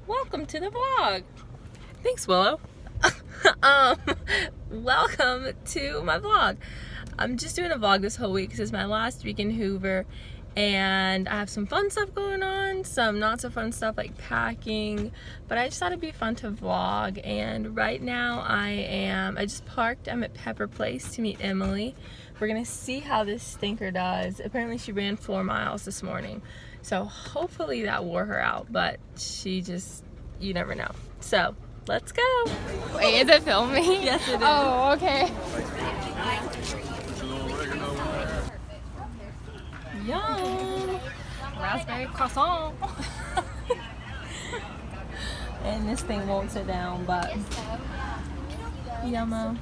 welcome to the vlog. Thanks, Willow. Welcome to my vlog. I'm just doing a vlog this whole week because it's my last week in Hoover, and I have some fun stuff going on, some not so fun stuff like packing, but I just thought it'd be fun to vlog. And right now I just parked. I'm at Pepper Place to meet Emily. We're gonna see how this stinker does. Apparently she ran 4 miles this morning, so hopefully that wore her out, but she just, you never know. So let's go. Wait, is it filming? Yes, it is. Oh, okay. Yum! Raspberry croissant. And this thing won't sit down, but yummo.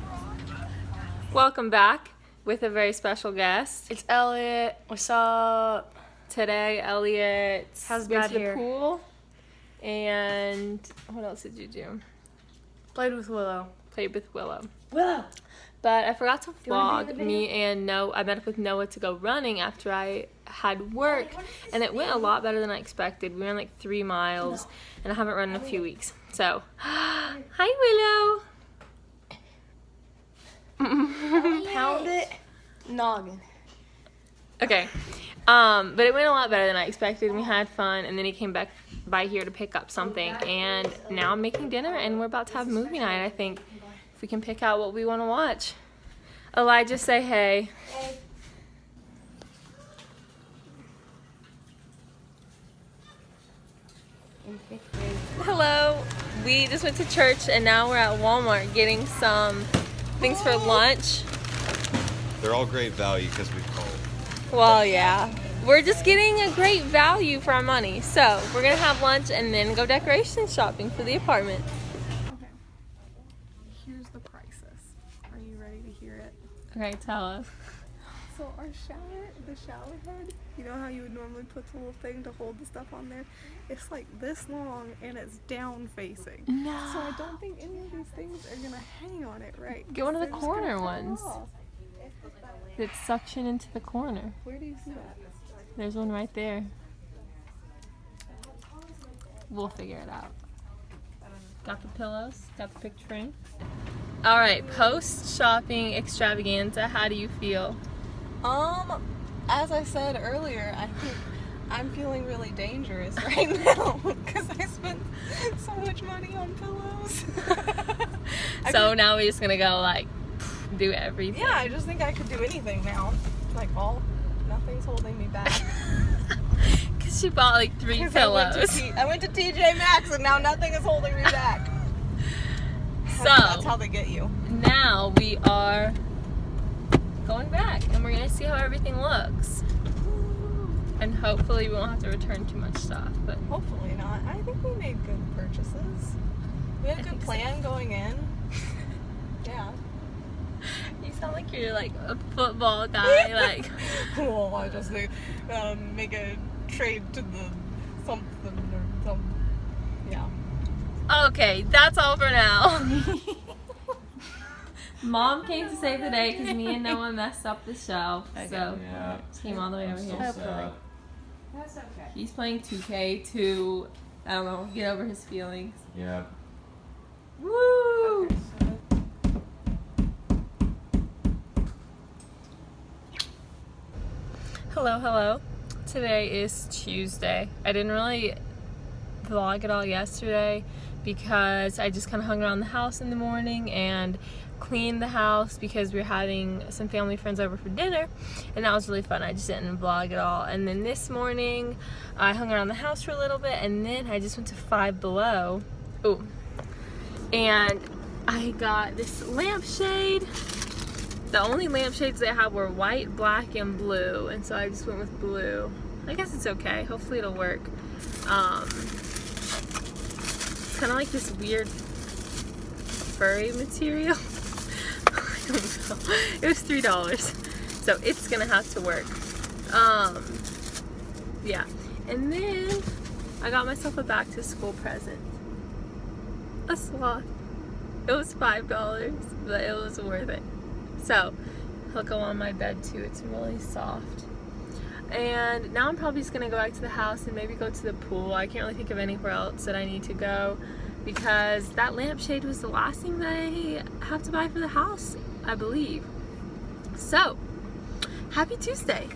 Welcome back with a very special guest. It's Elliot. What's up? Today, Elliot How's went bad to the here? pool. And what else did you do? Played with Willow. Played with Willow. Willow! But I forgot to you wanna be vlog in the me and Noah. I met up with Noah to go running after I had work, and it went a lot better than I expected. We ran like 3 miles, and I haven't run in a few weeks. So, hi Willow. Pound it. Noggin. Okay, but it went a lot better than I expected. We had fun, and then he came back by here to pick up something, and now I'm making dinner, and we're about to have movie night, I think, if we can pick out what we want to watch. Elijah, say hey. Hey. Hello. We just went to church, and now we're at Walmart getting some things for lunch. They're all great value because we've called. Well, yeah. We're just getting a great value for our money. So, we're going to have lunch and then go decoration shopping for the apartment. Okay. Here's the prices. Are you ready to hear it? Okay, tell us. So our shower, the shower head, you know how you would normally put the little thing to hold the stuff on there? It's like this long and it's down facing. No. So I don't think any of these things are gonna hang on it right. Get one of the They're just gonna corner fall ones. off. That suction into the corner. Where do you see that? There's one right there. We'll figure it out. Got the pillows, got the picture frame. All right, post-shopping extravaganza, how do you feel? As I said earlier, I think I'm feeling really dangerous right now because I spent so much money on pillows. So now we're just gonna go like do everything. Yeah, I just think I could do anything now. Like nothing's holding me back. Cause she bought like 3 'Cause pillows. I went to TJ Maxx and now nothing is holding me back. So That's how they get you. now we are going back and we're gonna see how everything looks. And hopefully we won't have to return too much stuff. But Hopefully not. I think we made good purchases. We had a good plan going in. Yeah. you sound like you're like a football guy. Like Well, I just think make a trade to the something or some. Yeah. okay, that's all for now. Mom came to save the day because me and Noah messed up the shelf. So Yeah. she came all the way over here. Hopefully. That's okay. He's playing 2K to, I don't know, get over his feelings. Yeah. Woo! Hello, hello. Today is Tuesday. I didn't really vlog at all yesterday because I just kind of hung around the house in the morning and cleaned the house because we were having some family friends over for dinner, and that was really fun. I just didn't vlog at all. And then this morning I hung around the house for a little bit, and then I just went to Five Below. Ooh. And I got this lampshade. The only lampshades they had were white, black, and blue, and so I just went with blue. I guess it's okay. Hopefully it'll work. It's kind of like this weird furry material. I don't know. It was $3, so it's gonna have to work. Yeah. And then I got myself a back to school present. A sloth. It was $5, but it was worth it. So, he'll go on my bed too. It's really soft. And now I'm probably just gonna go back to the house and maybe go to the pool. I can't really think of anywhere else that I need to go because that lampshade was the last thing that I have to buy for the house, I believe. So, happy Tuesday.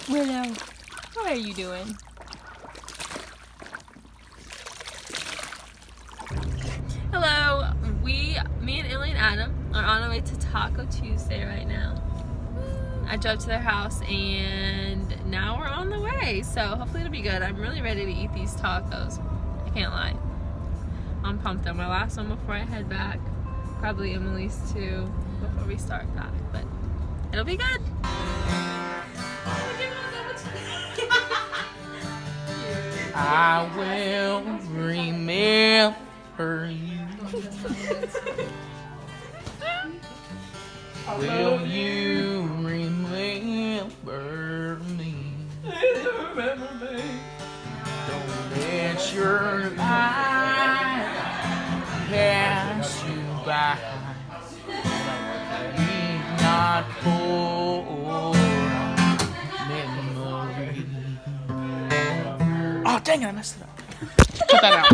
Willow, what are you doing? Hello, me and Emily and Adam are on our way to Taco Tuesday right now. I drove to their house and now we're on the way, so hopefully it'll be good. I'm really ready to eat these tacos. I can't lie. I'm pumped though. My last one before I head back. Probably Emily's too before we start back, but it'll be good. I will remember you. Will you remember me? Don't let your life pass you by. Leave not for memory. Oh, dang it, I messed it up. Cut that out.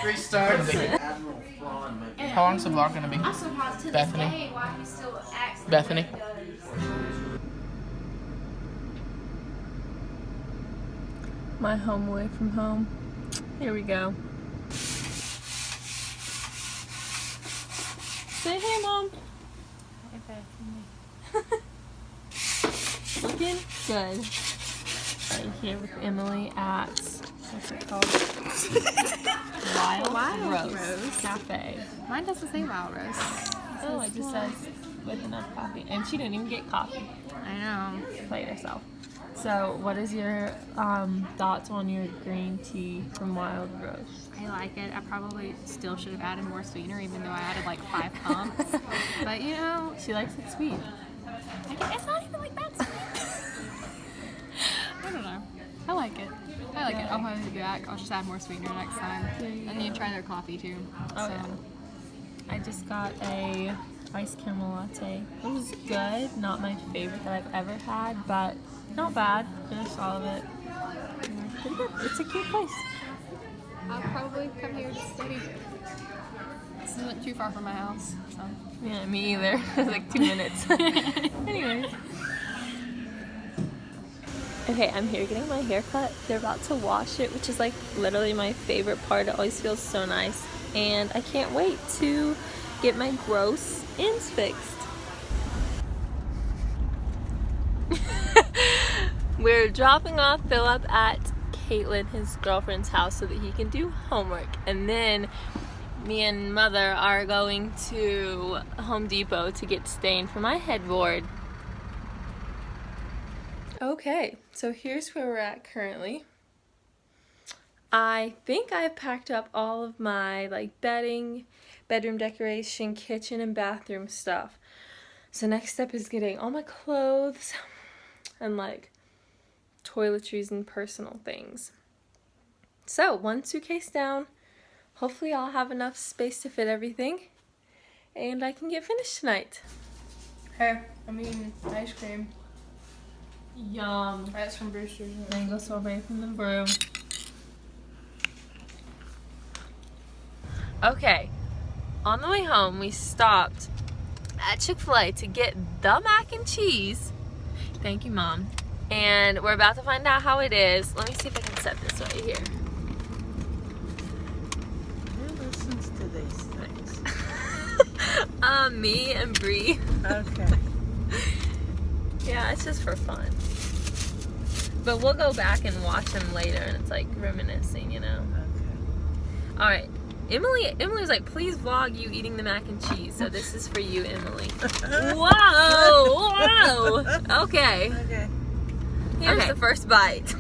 Restart. How long's the vlog gonna be? Bethany? Bethany? My home away from home. Here we go. Say hey, Mom. Looking good. Right here with Emily at, what's it called? Wild Rose Cafe. Mine doesn't say Wild Rose. Oh, it just says with enough coffee. And she didn't even get coffee. I know. She played herself. So, what is your thoughts on your green tea from Wild Rose? I like it. I probably still should have added more sweetener, even though I added like 5 pumps. But you know, She likes it sweet. it's not even like that sweet. I don't know. I like it. I like it. I'll probably be back. I'll just add more sweetener next time. And you try their coffee too. Oh, yeah. I just got a iced caramel latte. It was good. Not my favorite that I've ever had, but not bad. Finished all of it. Pretty good. It's a cute place. I'll probably come here to study. This isn't too far from my house, so. Yeah, me either. It was like 2 minutes. Anyways. Okay, I'm here getting my hair cut. They're about to wash it, which is like literally my favorite part. It always feels so nice. And I can't wait to get my gross ends fixed. We're dropping off Philip at Caitlin, his girlfriend's house, so that he can do homework. And then me and Mother are going to Home Depot to get stain for my headboard. Okay, so here's where we're at currently. I think I've packed up all of my like bedding, bedroom decoration, kitchen and bathroom stuff. So next step is getting all my clothes and like toiletries and personal things. So 1 suitcase down. Hopefully I'll have enough space to fit everything and I can get finished tonight. Hey, I'm eating ice cream. Yum. That's from Brewster's. Mango sorbet from the brew. Okay, on the way home we stopped at Chick-fil-A to get the mac and cheese. Thank you, Mom. And we're about to find out how it is. Let me see if I can set this right here. Who listens to these things? Me and Bree. Okay. Yeah, it's just for fun. But we'll go back and watch them later and it's like reminiscing, you know? Okay. Alright. Emily was like, please vlog you eating the mac and cheese. So this is for you, Emily. Whoa! Whoa! Okay. Okay. Here's the first bite.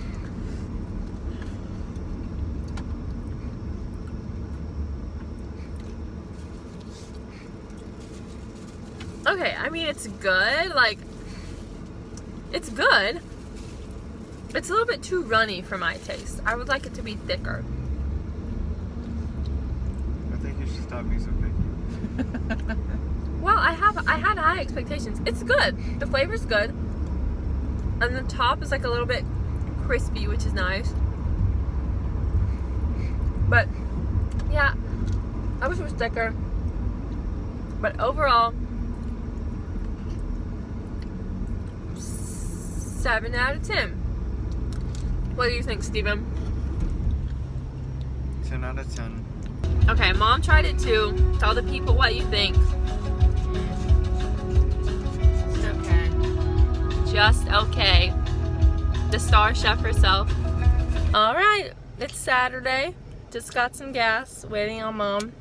Okay, I mean, it's good. Like, it's good. It's a little bit too runny for my taste. I would like it to be thicker. I think you should stop being so picky. Well, I had high expectations. It's good. The flavor's good. And the top is like a little bit crispy, which is nice. But yeah, I wish it was thicker. But overall, 7 out of 10. What do you think, Steven? 10 out of 10. Okay, Mom tried it too. Tell the people what you think. Okay. Just okay. The star chef herself. Alright, it's Saturday. Just got some gas, waiting on Mom.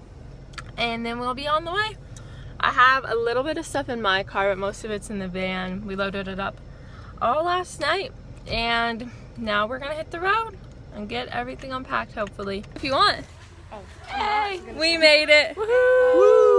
And then we'll be on the way. I have a little bit of stuff in my car, but most of it's in the van. We loaded it up all last night. And now we're gonna hit the road and get everything unpacked, hopefully. If you want. Oh, Hey, we made it. Woohoo!